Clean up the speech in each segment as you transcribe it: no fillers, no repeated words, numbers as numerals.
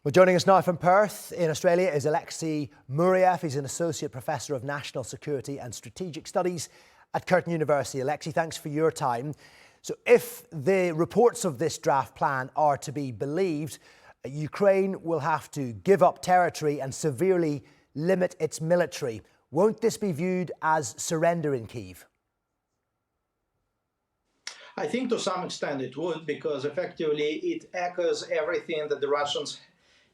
Well, joining us now from Perth in Australia is Alexey Muraviev. He's an Associate Professor of National Security and Strategic Studies at Curtin University. Alexey, thanks for your time. So if the reports of this draft plan are to be believed, Ukraine will have to give up territory and severely limit its military. Won't this be viewed as surrender in Kyiv? I think to some extent it would, because effectively it echoes everything that the Russians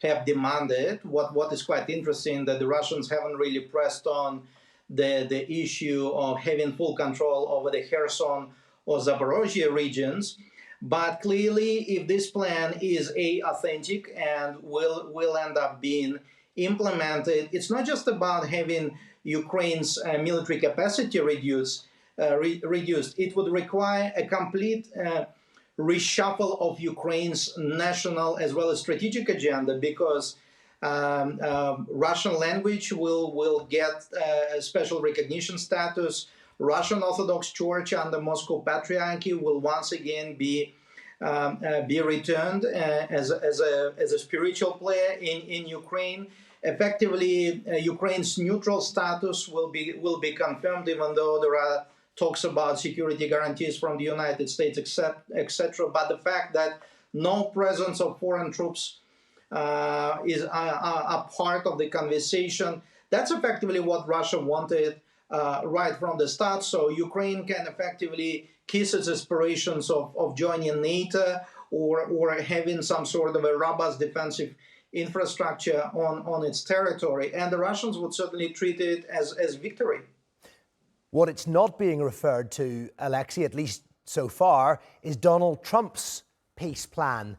have demanded. What is quite interesting, that the Russians haven't really pressed on the issue of having full control over the Kherson or Zaporozhye regions. But clearly, if this plan is authentic and will end up being implemented, it's not just about having Ukraine's military capacity reduced. It would require a complete reshuffle of Ukraine's national as well as strategic agenda, because Russian language will get a special recognition status. Russian Orthodox Church under Moscow Patriarchy will once again be returned as a spiritual player in Ukraine. Effectively, Ukraine's neutral status will be confirmed, even though there are talks about security guarantees from the United States, etc. But the fact that no presence of foreign troops is a part of the conversation, that's effectively what Russia wanted right from the start. So Ukraine can effectively kiss its aspirations of joining NATO or having some sort of a robust defensive infrastructure on its territory. And the Russians would certainly treat it as victory. What it's not being referred to, Alexey, at least so far, is Donald Trump's peace plan.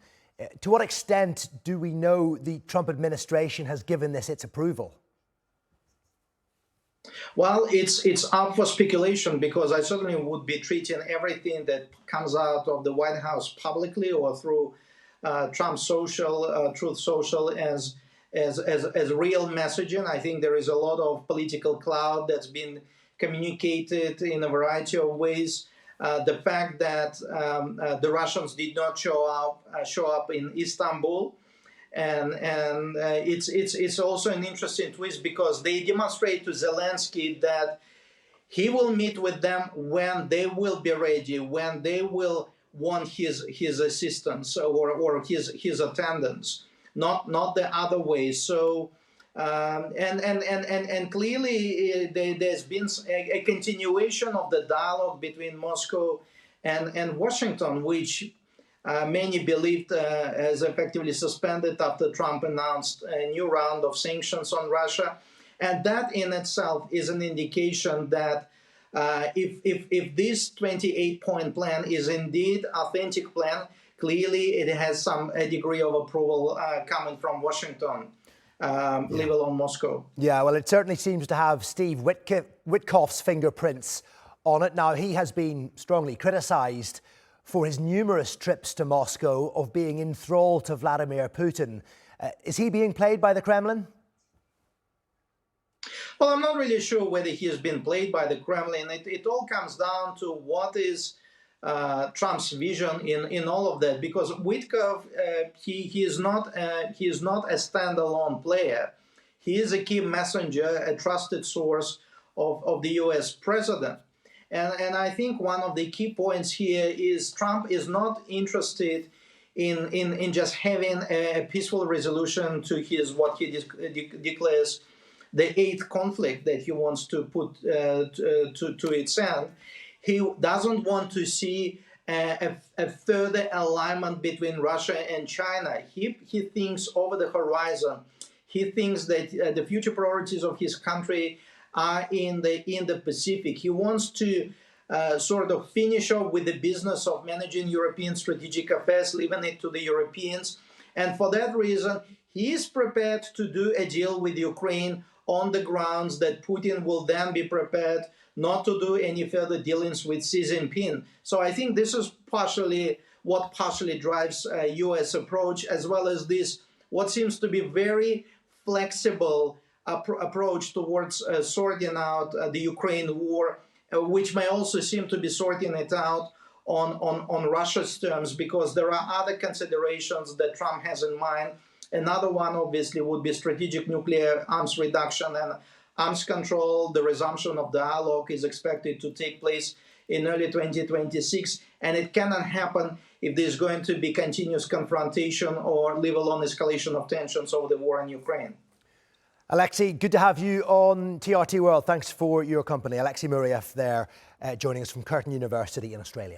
To what extent do we know the Trump administration has given this its approval? Well, it's up for speculation, because I certainly would be treating everything that comes out of the White House publicly or through Truth Social as real messaging. I think there is a lot of political cloud that's been communicated in a variety of ways. The fact that the Russians did not show up in Istanbul, and it's also an interesting twist, because they demonstrate to Zelensky that he will meet with them when they will be ready, when they will want his assistance or his attendance, not the other way. So. And clearly there's been a continuation of the dialogue between Moscow and Washington, which many believed has effectively suspended after Trump announced a new round of sanctions on Russia. And that in itself is an indication that if this 28-point plan is indeed authentic plan, clearly it has a degree of approval coming from Washington. Leave alone Moscow. Yeah, well, it certainly seems to have Steve Witkoff's fingerprints on it. Now, he has been strongly criticised for his numerous trips to Moscow of being enthralled to Vladimir Putin. Is he being played by the Kremlin? Well, I'm not really sure whether he has been played by the Kremlin. It all comes down to what is Trump's vision in all of that, because Witkoff he is not a standalone player. He is a key messenger, a trusted source of the U.S. president, and I think one of the key points here is Trump is not interested in just having a peaceful resolution to what he declares the eighth conflict that he wants to put to its end. He doesn't want to see a further alignment between Russia and China. He thinks over the horizon. He thinks that the future priorities of his country are in the Pacific. He wants to sort of finish off with the business of managing European strategic affairs, leaving it to the Europeans. And for that reason, he is prepared to do a deal with Ukraine on the grounds that Putin will then be prepared not to do any further dealings with Xi Jinping. So I think this is what partially drives U.S. approach, as well as this what seems to be very flexible approach towards sorting out the Ukraine war, which may also seem to be sorting it out on Russia's terms, because there are other considerations that Trump has in mind, Another one, obviously, would be strategic nuclear arms reduction and arms control. The resumption of dialogue is expected to take place in early 2026, and it cannot happen if there's going to be continuous confrontation or level-on escalation of tensions over the war in Ukraine. Alexey, good to have you on TRT World. Thanks for your company. Alexey Muraviev there, joining us from Curtin University in Australia.